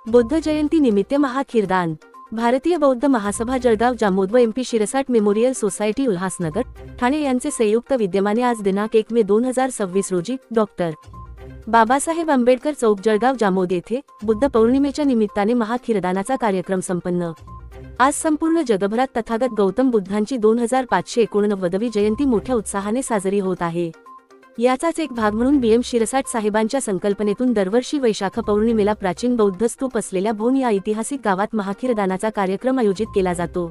बुद्ध जयंती निमित्त महाखीरदान। भारतीय बौद्ध महासभा जळगाव जामोद व MP Shirsat memorial society Ulhasnagar Thane यांचे संयुक्त विद्यमाने आज दिनांक 1 मे 2026 रोजी डॉक्टर बाबासाहेब आंबेडकर चौक जळगाव जामोद येथे बुद्ध पौर्णिमेच्या निमित्ताने महाखीरदानाचा कार्यक्रम संपन्न। आज संपूर्ण जगभरात तथागत गौतम बुद्धांची 2589वी जयंती मोठ्या उत्साहाने साजरी होत आहे। याचाच एक भाग म्हणून बीएम शिरसाट साहेबांच्या संकल्पनेतून दरवर्षी वैशाख पौर्णिमेला प्राचीन बौद्ध स्तूप असलेल्या भोन या ऐतिहासिक गावात महाखीरदानाचा कार्यक्रम आयोजित केला जातो।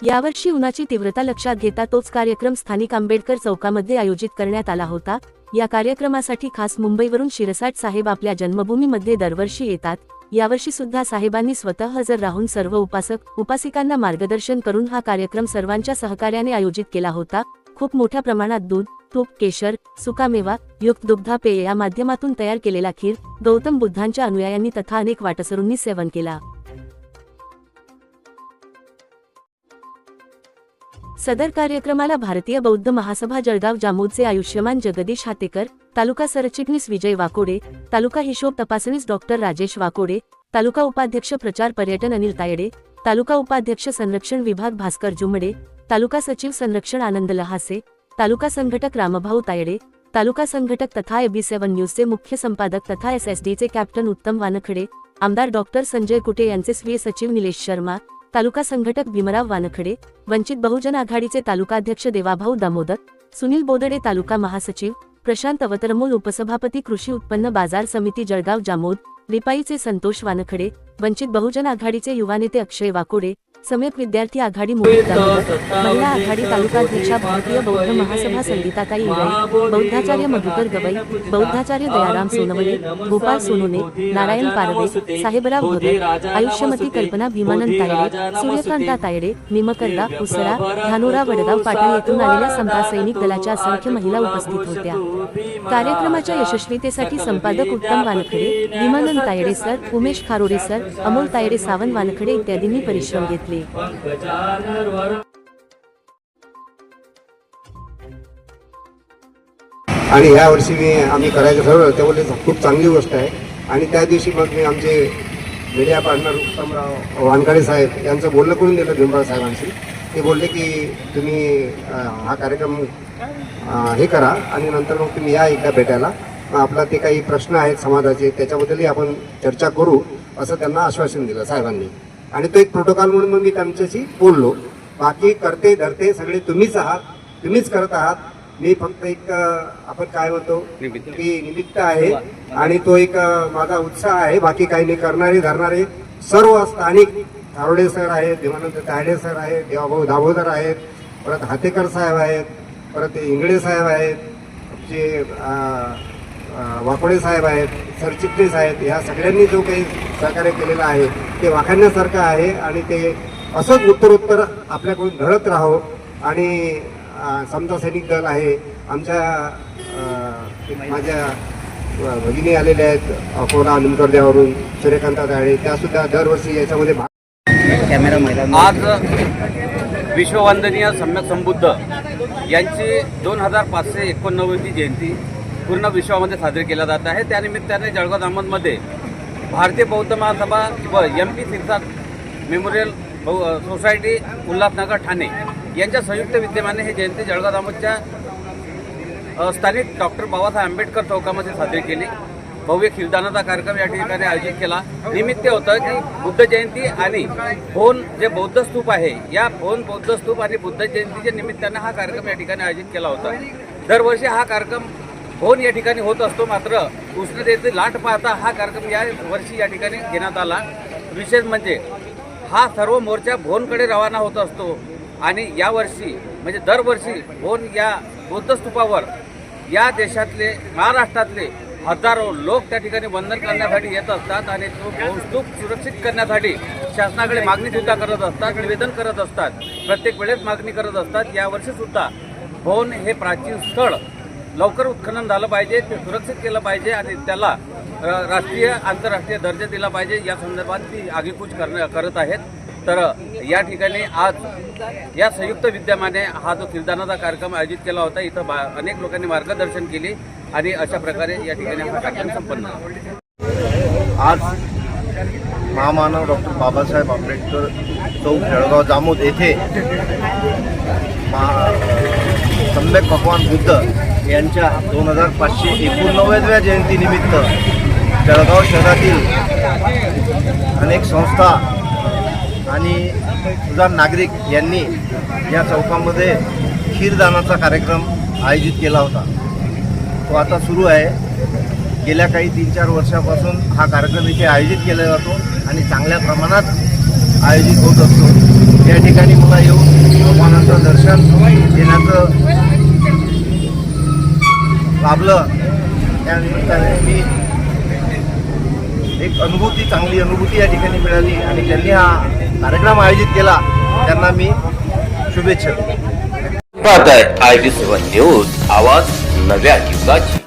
यावर्षी उन्हाची तीव्रता लक्षात घेता तोच कार्यक्रम स्थानिक आंबेडकर चौकामध्ये आयोजित करण्यात आला होता। या कार्यक्रमासाठी खास मुंबईवरून शिरसाट साहेब आपल्या जन्मभूमीमध्ये दरवर्षी येतात। यावर्षी सुद्धा साहेबांनी स्वतः हजर राहून सर्व उपासक उपासिकांना मार्गदर्शन करून हा कार्यक्रम सर्वांच्या सहकार्याने आयोजित केला होता। खूप मोठ्या प्रमाणात दूध, तूप, केशर, सुकामेवा युक्त दुग्धपेय या माध्यमातून तयार केलेला खीर गौतम बुद्धांच्या अनुयायांनी तथा अनेक वाटसरूंनी सेवन केला। सदर कार्यक्रमाला भारतीय बौद्ध महासभा जळगाव जामोदचे आयुष्यमान जगदीश हातेकर, तालुका सरचिटणीस विजय वाकोडे, तालुका हिशोब तपासणीस डॉक्टर राजेश वाकोडे, तालुका उपाध्यक्ष प्रचार पर्यटन अनिल तायडे, तालुका उपाध्यक्ष संरक्षण विभाग भास्कर जुमडे, तालुका सचिव संरक्षण आनंद लहासे, तालुका संघटक रामभाऊ तायडे, तालुका संघटक तथा AB7 न्यूजचे मुख्य संपादक तथा SSDचे कॅप्टन उत्तम वानखडे, आमदार डॉक्टर संजय कुटे यांचे स्वीय सचिव निलेश शर्मा, तालुका संघटक भीमराव वानखडे, वंचित बहुजन आघाडीचे तालुकाध्यक्ष देवाभाऊ दामोदर, सुनील बोदडे तालुका महासचिव, प्रशांत अवतरमोल उपसभापती कृषी उत्पन्न बाजार समिती जळगाव जामोद, रिपाईचे संतोष वानखडे, वंचित बहुजन आघाडीचे युवा नेते अक्षय वाकोडे, सम्यक विद्यार्थी आघाडी मोहित दामोदर, महिला आघाडी तालुकाध्यक्षा भारतीय बौद्ध महासभा संगीताताई इंगळे, बौद्धाचार्य मधुकर गवई, बौद्धाचार्य दयाराम सोनवणे, गोपाल सोनोने, नारायण पारवे, साहेबराव भगत, आयुष्यमती कल्पना भीमानंद तायडे, सूर्यकांता तायडे, निमकरदा उसरा, धानोरा वडगाव पाटण येथून आलेल्या समता सैनिक दलाच्या असंख्य महिला उपस्थित होत्या। कार्यक्रमाच्या यशस्वीतेसाठी संपादक उत्तम वानखडे, भीमानंद तायडे सर, उमेश खारोडे सर, अमोल तायडे, सावंत वानखडे इत्यादींनी परिश्रम घेतले। आणि ह्या वर्षी आम्ही करायचं ठरवलं त्यामुळे खूप चांगली गोष्ट आहे। आणि त्या दिवशी मग मी आमचे मीडिया पार्टनर उत्तमराव वानखडे साहेब यांचं बोलणं करून दिलं भीमराव साहेबांशी। ते बोलले की तुम्ही हा कार्यक्रम हे करा आणि नंतर मग तुम्ही या एकदा भेटायला, आपला ते काही प्रश्न आहेत समाजाचे त्याच्याबद्दलही आपण चर्चा करू असं त्यांना आश्वासन दिलं साहेबांनी। आणि तो एक प्रोटोकॉल म्हणून मग मी त्यांच्याशी बोललो। बाकी करते धरते सगळे तुम्हीच आहात, तुम्हीच करत आहात। मी फक्त एक आपण काय म्हणतो की निमित्त आहे आणि तो एक माझा उत्साह आहे। बाकी काही नाही, करणारे धरणारे सर्व स्थानिक खारोडे सर आहेत, भीमानंद तायडे सर आहेत, देवाभाऊ दामोदर आहेत, परत हातेकर साहेब आहेत, परत इंगळे साहेब आहेत, जे वाकोडे साहेब आहेत, सरचिटणीस आहेत, या सगळ्यांनी जो काही सहकार्य केलेलं आहे ते वाखाणण्यासारखं आहे। आणि ते असंच उत्तरोत्तर आपल्याकडून घडत राहो। आणि समता सैनिक दल आहे आमच्या, माझ्या भगिनी आलेल्या आहेत अकोला निमकरद्यावरून, सूर्यकांता तायडे, त्यासुद्धा दरवर्षी याच्यामध्ये आज विश्ववंदनीय सम्यक संबुद्ध यांची 2589वी जयंती पूर्ण विश्वामध्ये साजरी केला जात आहे। त्यानिमित्ताने जळगाव जामोदमध्ये भारतीय बौद्ध महासभा व MP Shirsat memorial society Ulhasnagar Thane यांच्या संयुक्त विद्यमाने ही जयंती जळगाव जामोदच्या स्थानिक डॉक्टर बाबासाहेब आंबेडकर चौकामध्ये साजरी केली। भव्य खीरदानाचा कार्यक्रम या ठिकाणी आयोजित केला। निमित्त होतं की बुद्ध जयंती आणि भोन जे बौद्ध स्तूप आहे, या भोन बौद्ध स्तूप आणि बुद्ध जयंतीच्या निमित्ताने हा कार्यक्रम या ठिकाणी आयोजित केला होता। दरवर्षी हा कार्यक्रम भोन या ठिकाणी होत असतो, मात्र उष्णतेची लाट पाहता हा कार्यक्रम या वर्षी या ठिकाणी घेण्यात आला। विशेष म्हणजे हा सर्व मोर्चा भोनकडे रवाना होत असतो आणि यावर्षी म्हणजे दरवर्षी भोन या बौद्ध स्तूपावर या देशातले महाराष्ट्रातले हजारो लोक त्या ठिकाणी वंदन करण्यासाठी येत असतात आणि तो भोन स्तूप सुरक्षित करण्यासाठी शासनाकडे मागणी सुद्धा करत असतात, निवेदन करत असतात, प्रत्येक वेळेस मागणी करत असतात। यावर्षी सुद्धा भोन हे प्राचीन स्थळ लवकर उत्खनन झालं पाहिजे, ते सुरक्षित केलं पाहिजे आणि त्याला राष्ट्रीय आंतरराष्ट्रीय दर्जा दिला पाहिजे या संदर्भात ती आगेकूच करत आहेत। तर या ठिकाणी आज या संयुक्त विद्यमाने हा जो खीरदानाचा कार्यक्रम आयोजित केला होता, इथं अनेक लोकांनी मार्गदर्शन केले आणि अशा प्रकारे या ठिकाणी हा कार्यक्रम संपन्न झाला। आज महामानव डॉक्टर बाबासाहेब आंबेडकर चौक जळगाव जामोद येथे सम्यक भगवान बुद्ध यांच्या 2589व्या जयंतीनिमित्त जळगाव शहरातील अनेक संस्था आणि सुजाण नागरिक यांनी या चौकामध्ये खीरदानाचा कार्यक्रम आयोजित केला होता. तो आता सुरू आहे. गेल्या काही 3-4 वर्षापासून हा कार्यक्रम इथे आयोजित केला जातो आणि चांगल्या प्रमाणात आयोजित होत असतो. या ठिकाणी मला येऊन भगवानाचं दर्शन घेण्याचं लाभलं. त्यानिमित्ताने मी एक चांगली अनुभूती या ठिकाणी मिळाली आणि ज्यांनी हा कार्यक्रम आयोजित केला त्यांना मी शुभेच्छा देतो. पाहताय IB7 न्यूज, आवाज नव्या युगाची.